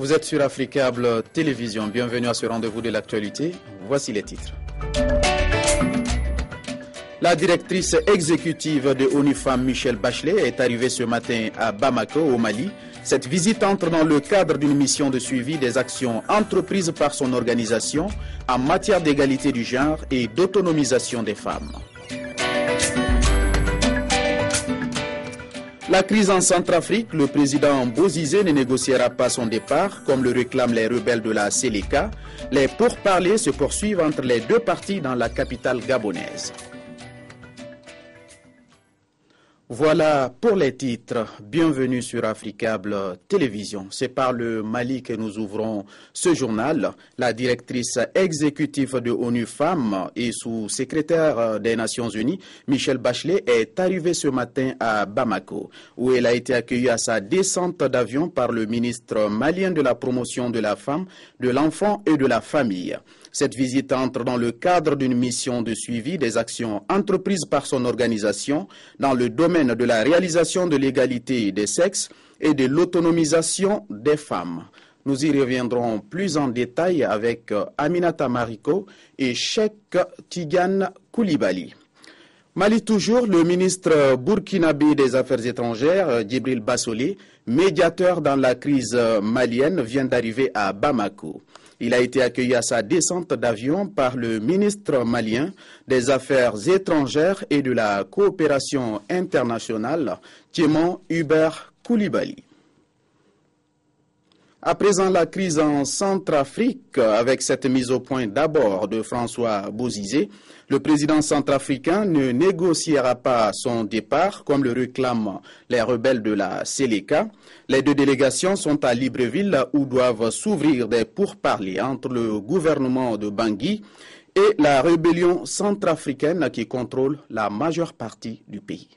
Vous êtes sur Africable Télévision. Bienvenue à ce rendez-vous de l'actualité. Voici les titres. La directrice exécutive de ONU Femmes, Michelle Bachelet, est arrivée ce matin à Bamako, au Mali. Cette visite entre dans le cadre d'une mission de suivi des actions entreprises par son organisation en matière d'égalité du genre et d'autonomisation des femmes. La crise en Centrafrique, le président Bozizé ne négociera pas son départ, comme le réclament les rebelles de la Seleka. Les pourparlers se poursuivent entre les deux parties dans la capitale gabonaise. Voilà pour les titres. Bienvenue sur Africable Télévision. C'est par le Mali que nous ouvrons ce journal. La directrice exécutive de ONU Femmes et sous-secrétaire des Nations Unies, Michelle Bachelet, est arrivée ce matin à Bamako, où elle a été accueillie à sa descente d'avion par le ministre malien de la promotion de la femme, de l'enfant et de la famille. Cette visite entre dans le cadre d'une mission de suivi des actions entreprises par son organisation dans le domaine de la réalisation de l'égalité des sexes et de l'autonomisation des femmes. Nous y reviendrons plus en détail avec Aminata Mariko et Cheikh Tidiane Koulibaly. Mali toujours, le ministre burkinabé des Affaires étrangères, Djibril Bassolé, médiateur dans la crise malienne, vient d'arriver à Bamako. Il a été accueilli à sa descente d'avion par le ministre malien des Affaires étrangères et de la coopération internationale, Tiemon Hubert Koulibaly. À présent, la crise en Centrafrique, avec cette mise au point d'abord de François Bozizé, le président centrafricain ne négociera pas son départ, comme le réclament les rebelles de la Seleka. Les deux délégations sont à Libreville, où doivent s'ouvrir des pourparlers entre le gouvernement de Bangui et la rébellion centrafricaine qui contrôle la majeure partie du pays.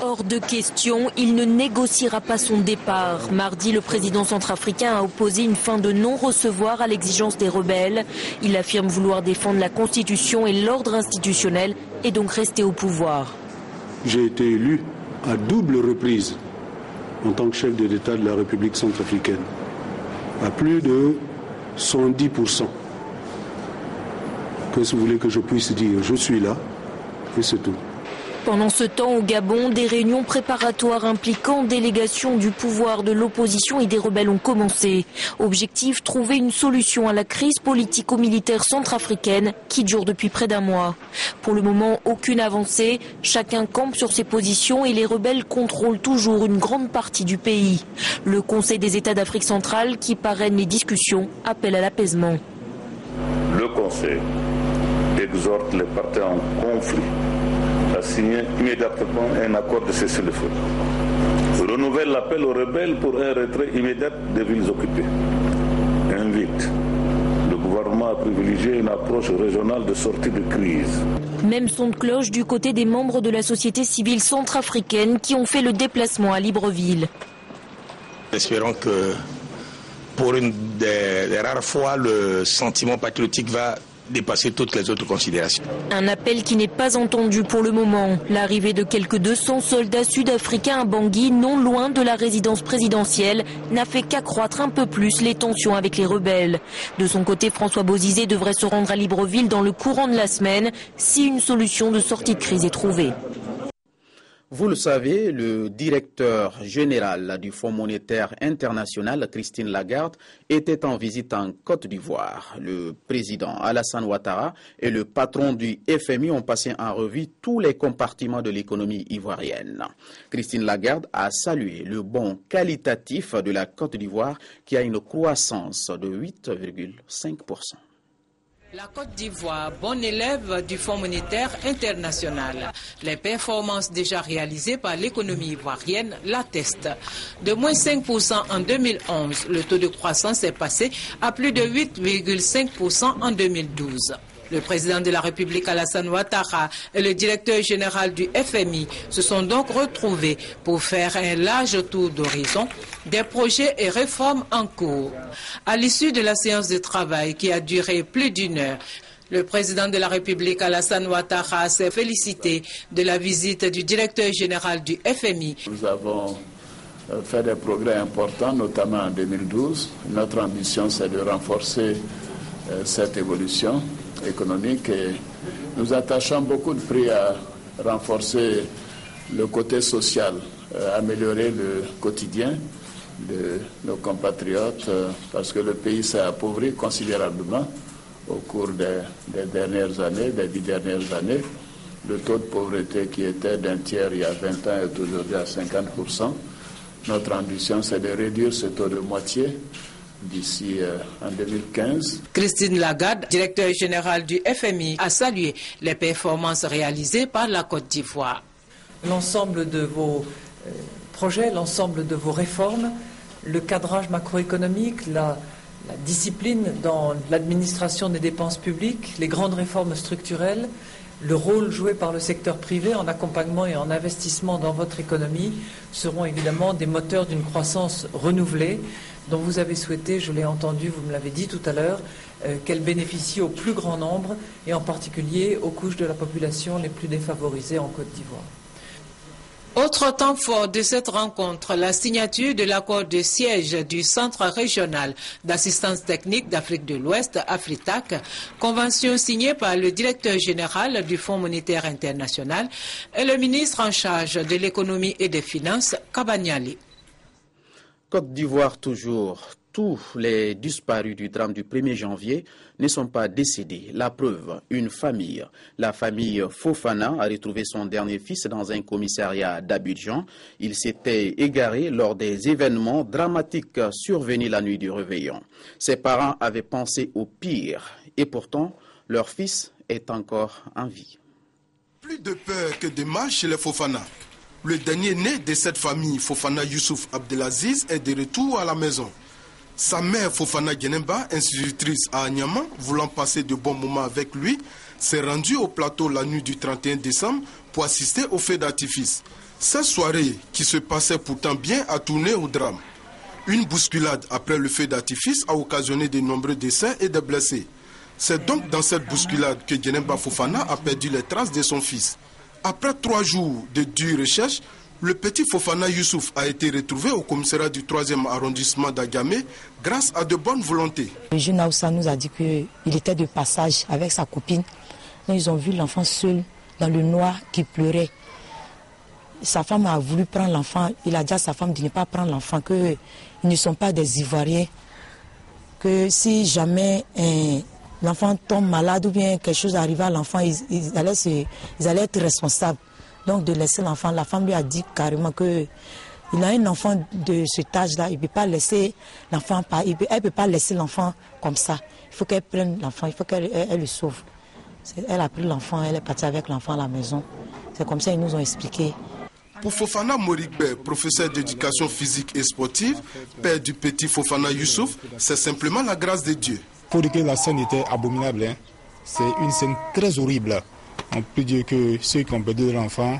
Hors de question, il ne négociera pas son départ. Mardi, le président centrafricain a opposé une fin de non-recevoir à l'exigence des rebelles. Il affirme vouloir défendre la Constitution et l'ordre institutionnel et donc rester au pouvoir. J'ai été élu à double reprise en tant que chef de l'État de la République centrafricaine, à plus de 110%. Qu'est-ce que vous voulez que je puisse dire? Je suis là et c'est tout. Pendant ce temps, au Gabon, des réunions préparatoires impliquant délégations du pouvoir, de l'opposition et des rebelles ont commencé. Objectif, trouver une solution à la crise politico-militaire centrafricaine qui dure depuis près d'un mois. Pour le moment, aucune avancée. Chacun campe sur ses positions et les rebelles contrôlent toujours une grande partie du pays. Le Conseil des États d'Afrique centrale, qui parraine les discussions, appelle à l'apaisement. Le Conseil exhorte les parties en conflit à signer immédiatement un accord de cessez-le-feu. Renouvelle l'appel aux rebelles pour un retrait immédiat des villes occupées. Invite le gouvernement à privilégier une approche régionale de sortie de crise. Même son de cloche du côté des membres de la société civile centrafricaine qui ont fait le déplacement à Libreville. Espérons que pour une des rares fois, le sentiment patriotique va dépasser toutes les autres considérations. Un appel qui n'est pas entendu pour le moment. L'arrivée de quelques 200 soldats sud-africains à Bangui, non loin de la résidence présidentielle, n'a fait qu'accroître un peu plus les tensions avec les rebelles. De son côté, François Bozizé devrait se rendre à Libreville dans le courant de la semaine si une solution de sortie de crise est trouvée. Vous le savez, le directeur général du Fonds monétaire international, Christine Lagarde, était en visite en Côte d'Ivoire. Le président Alassane Ouattara et le patron du FMI ont passé en revue tous les compartiments de l'économie ivoirienne. Christine Lagarde a salué le bond qualitatif de la Côte d'Ivoire qui a une croissance de 8,5%. La Côte d'Ivoire, bon élève du Fonds monétaire international. Les performances déjà réalisées par l'économie ivoirienne l'attestent. De moins 5% en 2011, le taux de croissance est passé à plus de 8,5% en 2012. Le président de la République Alassane Ouattara et le directeur général du FMI se sont donc retrouvés pour faire un large tour d'horizon des projets et réformes en cours. À l'issue de la séance de travail qui a duré plus d'une heure, le président de la République Alassane Ouattara s'est félicité de la visite du directeur général du FMI. Nous avons fait des progrès importants, notamment en 2012. Notre ambition, c'est de renforcer cette évolution économique et nous attachons beaucoup de prix à renforcer le côté social, améliorer le quotidien de nos compatriotes parce que le pays s'est appauvri considérablement au cours des dernières années, des 10 dernières années. Le taux de pauvreté qui était d'un tiers il y a 20 ans est aujourd'hui à 50%. Notre ambition, c'est de réduire ce taux de moitié d'ici en 2015. Christine Lagarde, directeur général du FMI, a salué les performances réalisées par la Côte d'Ivoire. L'ensemble de vos projets, l'ensemble de vos réformes, le cadrage macroéconomique, la discipline dans l'administration des dépenses publiques, les grandes réformes structurelles, le rôle joué par le secteur privé en accompagnement et en investissement dans votre économie seront évidemment des moteurs d'une croissance renouvelée dont vous avez souhaité, je l'ai entendu, vous me l'avez dit tout à l'heure, qu'elle bénéficie au plus grand nombre et en particulier aux couches de la population les plus défavorisées en Côte d'Ivoire. Autre temps fort de cette rencontre, la signature de l'accord de siège du Centre régional d'assistance technique d'Afrique de l'Ouest, AFRITAC, convention signée par le directeur général du Fonds monétaire international et le ministre en charge de l'économie et des finances, Kabanyali. Côte d'Ivoire toujours. Tous les disparus du drame du 1er janvier ne sont pas décédés. La preuve, une famille. La famille Fofana a retrouvé son dernier fils dans un commissariat d'Abidjan. Il s'était égaré lors des événements dramatiques survenus la nuit du réveillon. Ses parents avaient pensé au pire et pourtant, leur fils est encore en vie. Plus de peur que de mal chez les Fofana. Le dernier né de cette famille, Fofana Youssouf Abdelaziz, est de retour à la maison. Sa mère, Fofana Genemba, institutrice à Anyama, voulant passer de bons moments avec lui, s'est rendue au plateau la nuit du 31 décembre pour assister au feu d'artifice. Cette soirée, qui se passait pourtant bien, a tourné au drame. Une bousculade après le feu d'artifice a occasionné de nombreux décès et des blessés. C'est donc dans cette bousculade que Genemba Fofana a perdu les traces de son fils. Après 3 jours de dures recherches, le petit Fofana Youssouf a été retrouvé au commissariat du 3e arrondissement d'Agamé grâce à de bonnes volontés. Le jeune Aoussa nous a dit qu'il était de passage avec sa copine. Ils ont vu l'enfant seul dans le noir qui pleurait. Sa femme a voulu prendre l'enfant. Il a dit à sa femme de ne pas prendre l'enfant, qu'ils ne sont pas des Ivoiriens. Que si jamais l'enfant tombe malade ou bien quelque chose arrive à l'enfant, ils allaient être responsables. Donc de laisser l'enfant, la femme lui a dit carrément qu'il a un enfant de cet âge-là, il ne peut pas laisser l'enfant, elle ne peut pas laisser l'enfant comme ça. Il faut qu'elle prenne l'enfant, il faut qu'elle le sauve. Elle a pris l'enfant, elle est partie avec l'enfant à la maison. C'est comme ça qu'ils nous ont expliqué. Pour Fofana Morikbe, professeur d'éducation physique et sportive, père du petit Fofana Youssouf, c'est simplement la grâce de Dieu. Pour dire que la scène était abominable, hein. C'est une scène très horrible. On peut dire que ceux qui ont perdu leur enfant,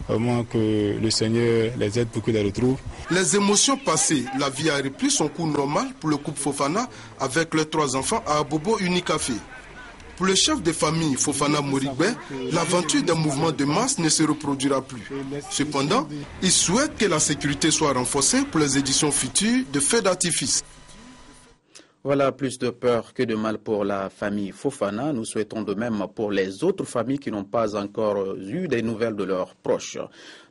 vraiment que le Seigneur les aide pour qu'ils les retrouvent. Les émotions passées, la vie a repris son cours normal pour le couple Fofana avec leurs 3 enfants à Abobo Unicafé. Pour le chef de famille Fofana Morikbe, l'aventure d'un mouvement de masse ne se reproduira plus. Cependant, il souhaite que la sécurité soit renforcée pour les éditions futures de feux d'artifice. Voilà, plus de peur que de mal pour la famille Fofana. Nous souhaitons de même pour les autres familles qui n'ont pas encore eu des nouvelles de leurs proches.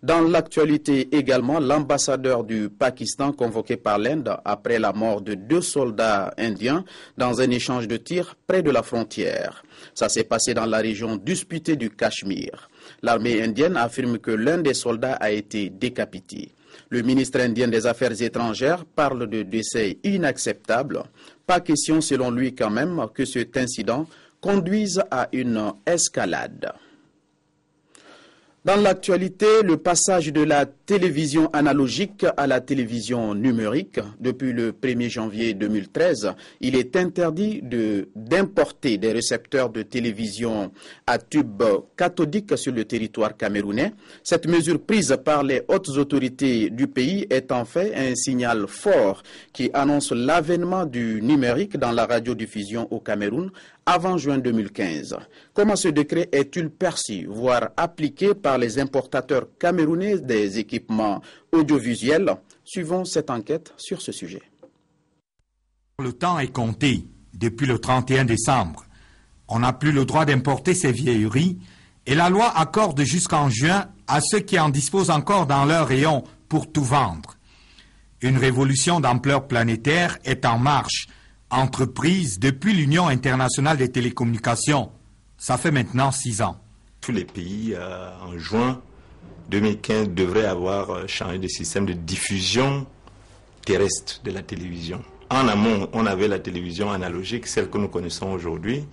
Dans l'actualité également, l'ambassadeur du Pakistan convoqué par l'Inde après la mort de 2 soldats indiens dans un échange de tirs près de la frontière. Ça s'est passé dans la région disputée du Cachemire. L'armée indienne affirme que l'un des soldats a été décapité. Le ministre indien des Affaires étrangères parle de décès inacceptables. Pas question, selon lui quand même, que cet incident conduise à une escalade. Dans l'actualité, le passage de la télévision analogique à la télévision numérique, depuis le 1er janvier 2013, il est interdit d'importer des récepteurs de télévision à tube cathodique sur le territoire camerounais. Cette mesure prise par les hautes autorités du pays est en fait un signal fort qui annonce l'avènement du numérique dans la radiodiffusion au Cameroun avant juin 2015. Comment ce décret est-il perçu, voire appliqué par les importateurs camerounais des équipements audiovisuels? Suivons cette enquête sur ce sujet. Le temps est compté depuis le 31 décembre. On n'a plus le droit d'importer ces vieilleries et la loi accorde jusqu'en juin à ceux qui en disposent encore dans leur rayon pour tout vendre. Une révolution d'ampleur planétaire est en marche, entreprise depuis l'Union internationale des télécommunications. Ça fait maintenant 6 ans. Tous les pays, en juin 2015, devraient avoir changé de système de diffusion terrestre de la télévision. En amont, on avait la télévision analogique, celle que nous connaissons aujourd'hui.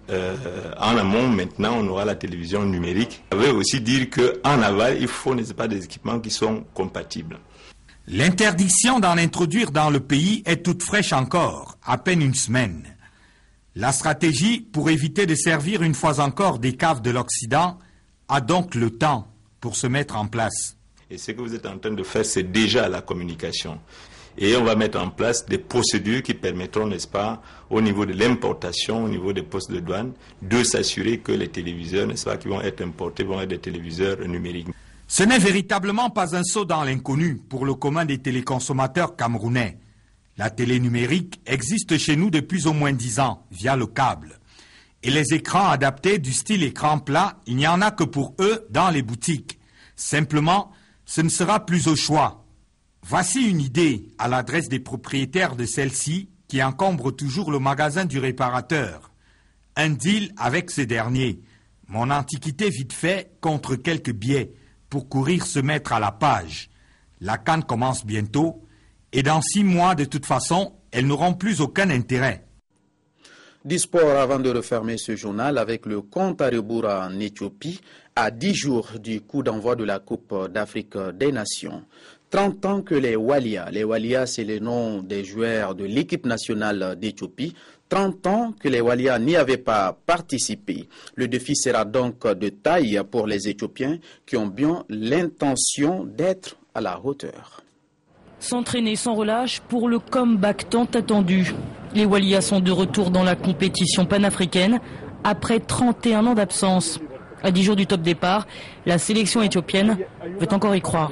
En amont, maintenant, on aura la télévision numérique. Ça veut aussi dire qu'en aval, il faut, n'est-ce pas, des équipements qui sont compatibles. L'interdiction d'en introduire dans le pays est toute fraîche encore, à peine une semaine. La stratégie, pour éviter de servir une fois encore des caves de l'Occident, a donc le temps pour se mettre en place. Et ce que vous êtes en train de faire, c'est déjà la communication. Et on va mettre en place des procédures qui permettront, n'est-ce pas, au niveau de l'importation, au niveau des postes de douane, de s'assurer que les téléviseurs, n'est-ce pas, qui vont être importés vont être des téléviseurs numériques. Ce n'est véritablement pas un saut dans l'inconnu pour le commun des téléconsommateurs camerounais. La télé numérique existe chez nous depuis au moins 10 ans, via le câble. Et les écrans adaptés du style écran plat, il n'y en a que pour eux dans les boutiques. Simplement, ce ne sera plus au choix. Voici une idée à l'adresse des propriétaires de celle-ci qui encombre toujours le magasin du réparateur. Un deal avec ce dernier. Mon antiquité vite fait contre quelques billets pour courir se mettre à la page. La CAN commence bientôt et dans 6 mois de toute façon, elles n'auront plus aucun intérêt. Du sport avant de refermer ce journal avec le compte à rebours en Éthiopie à 10 jours du coup d'envoi de la Coupe d'Afrique des Nations. 30 ans que les Walia c'est le nom des joueurs de l'équipe nationale d'Éthiopie, 30 ans que les Walia n'y avaient pas participé. Le défi sera donc de taille pour les Éthiopiens qui ont bien l'intention d'être à la hauteur. S'entraîner sans relâche pour le comeback tant attendu. Les Walia sont de retour dans la compétition panafricaine après 31 ans d'absence. À 10 jours du top départ, la sélection éthiopienne veut encore y croire.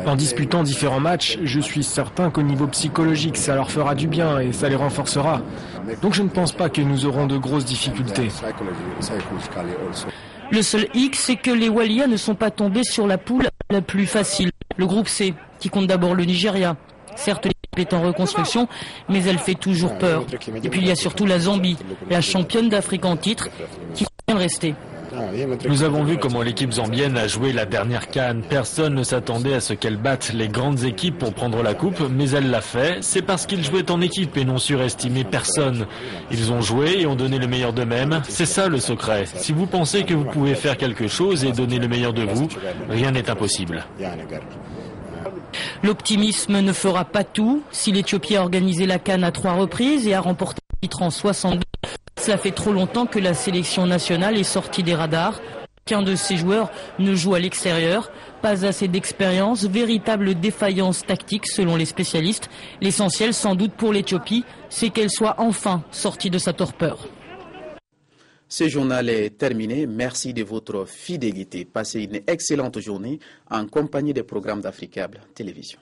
En disputant différents matchs, je suis certain qu'au niveau psychologique, ça leur fera du bien et ça les renforcera. Donc je ne pense pas que nous aurons de grosses difficultés. Le seul hic, c'est que les Walia ne sont pas tombés sur la poule la plus facile. Le groupe C, qui compte d'abord le Nigeria. Certes, l'équipe est en reconstruction, mais elle fait toujours peur. Et puis il y a surtout la Zambie, la championne d'Afrique en titre, qui vient de rester. Nous avons vu comment l'équipe zambienne a joué la dernière CAN. Personne ne s'attendait à ce qu'elle batte les grandes équipes pour prendre la coupe, mais elle l'a fait. C'est parce qu'ils jouaient en équipe et n'ont surestimé personne. Ils ont joué et ont donné le meilleur d'eux-mêmes. C'est ça le secret. Si vous pensez que vous pouvez faire quelque chose et donner le meilleur de vous, rien n'est impossible. L'optimisme ne fera pas tout. Si l'Éthiopie a organisé la CAN à 3 reprises et a remporté le titre en 62, cela fait trop longtemps que la sélection nationale est sortie des radars. Qu'un de ses joueurs ne joue à l'extérieur. Pas assez d'expérience, véritable défaillance tactique selon les spécialistes. L'essentiel sans doute pour l'Éthiopie, c'est qu'elle soit enfin sortie de sa torpeur. Ce journal est terminé. Merci de votre fidélité. Passez une excellente journée en compagnie des programmes d'Africable Télévision.